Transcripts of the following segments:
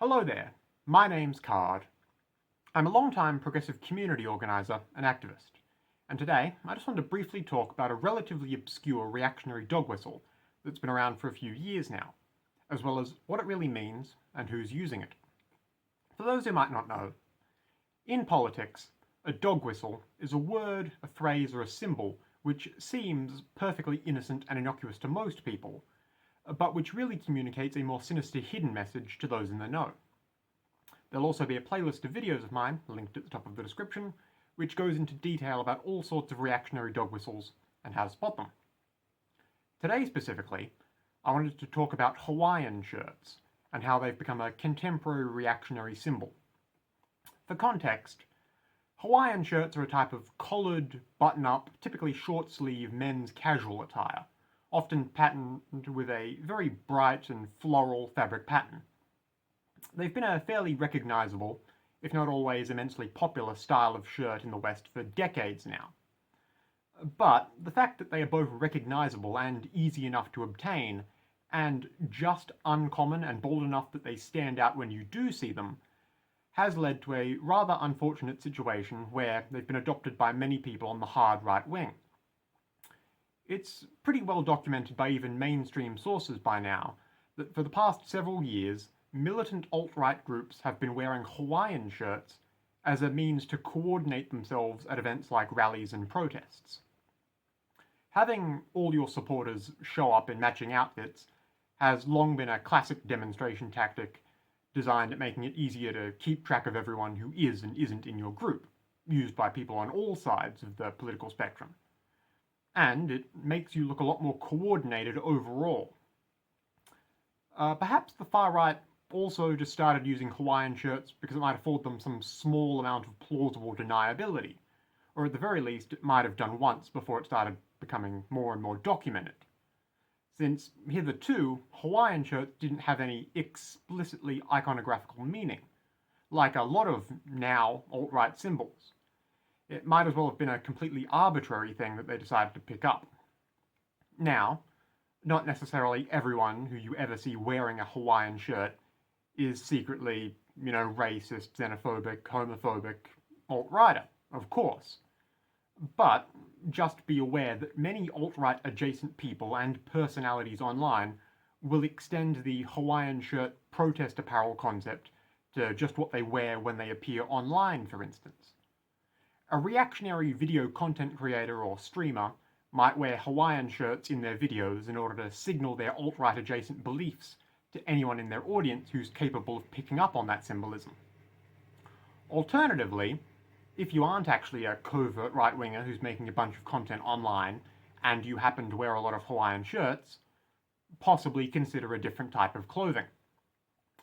Hello there, my name's Card. I'm a long-time progressive community organiser and activist, and today I just want to briefly talk about a relatively obscure reactionary dog whistle that's been around for a few years now, as well as what it really means and who's using it. For those who might not know, in politics, a dog whistle is a word, a phrase, or a symbol which seems perfectly innocent and innocuous to most people, but which really communicates a more sinister hidden message to those in the know. There'll also be a playlist of videos of mine, linked at the top of the description, which goes into detail about all sorts of reactionary dog whistles and how to spot them. Today specifically, I wanted to talk about Hawaiian shirts and how they've become a contemporary reactionary symbol. For context, Hawaiian shirts are a type of collared, button-up, typically short-sleeve men's casual attire, often patterned with a very bright and floral fabric pattern. They've been a fairly recognisable, if not always immensely popular, style of shirt in the West for decades now. But the fact that they are both recognisable and easy enough to obtain, and just uncommon and bold enough that they stand out when you do see them, has led to a rather unfortunate situation where they've been adopted by many people on the hard right wing. It's pretty well documented by even mainstream sources by now that for the past several years, militant alt-right groups have been wearing Hawaiian shirts as a means to coordinate themselves at events like rallies and protests. Having all your supporters show up in matching outfits has long been a classic demonstration tactic designed at making it easier to keep track of everyone who is and isn't in your group, used by people on all sides of the political spectrum. And it makes you look a lot more coordinated overall. Perhaps the far right also just started using Hawaiian shirts because it might afford them some small amount of plausible deniability, or at the very least it might have done once before it started becoming more and more documented. Since hitherto, Hawaiian shirts didn't have any explicitly iconographical meaning, like a lot of now alt-right symbols. It might as well have been a completely arbitrary thing that they decided to pick up. Now, not necessarily everyone who you ever see wearing a Hawaiian shirt is secretly, racist, xenophobic, homophobic, alt-righter, of course. But just be aware that many alt-right adjacent people and personalities online will extend the Hawaiian shirt protest apparel concept to just what they wear when they appear online, for instance. A reactionary video content creator or streamer might wear Hawaiian shirts in their videos in order to signal their alt-right adjacent beliefs to anyone in their audience who's capable of picking up on that symbolism. Alternatively, if you aren't actually a covert right-winger who's making a bunch of content online, and you happen to wear a lot of Hawaiian shirts, possibly consider a different type of clothing.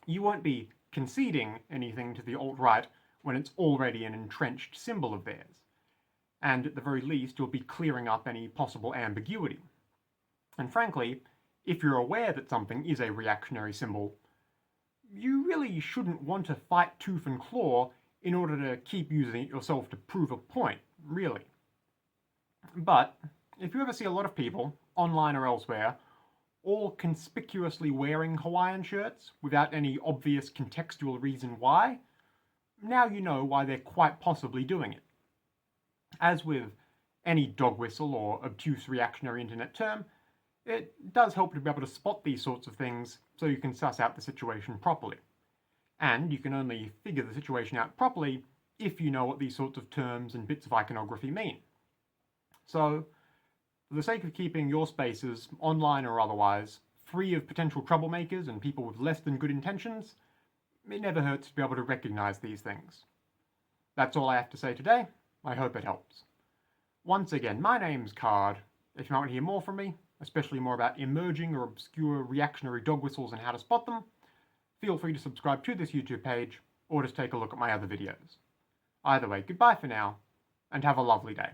You won't be conceding anything to the alt-right when it's already an entrenched symbol of theirs, and at the very least you'll be clearing up any possible ambiguity. And frankly, if you're aware that something is a reactionary symbol, you really shouldn't want to fight tooth and claw in order to keep using it yourself to prove a point, really. But if you ever see a lot of people, online or elsewhere, all conspicuously wearing Hawaiian shirts without any obvious contextual reason why, now you know why they're quite possibly doing it. As with any dog whistle or obtuse reactionary internet term, it does help to be able to spot these sorts of things so you can suss out the situation properly. And you can only figure the situation out properly if you know what these sorts of terms and bits of iconography mean. So, for the sake of keeping your spaces, online or otherwise, free of potential troublemakers and people with less than good intentions, it never hurts to be able to recognise these things. That's all I have to say today. I hope it helps. Once again, my name's Card. If you want to hear more from me, especially more about emerging or obscure reactionary dog whistles and how to spot them, feel free to subscribe to this YouTube page, or just take a look at my other videos. Either way, goodbye for now, and have a lovely day.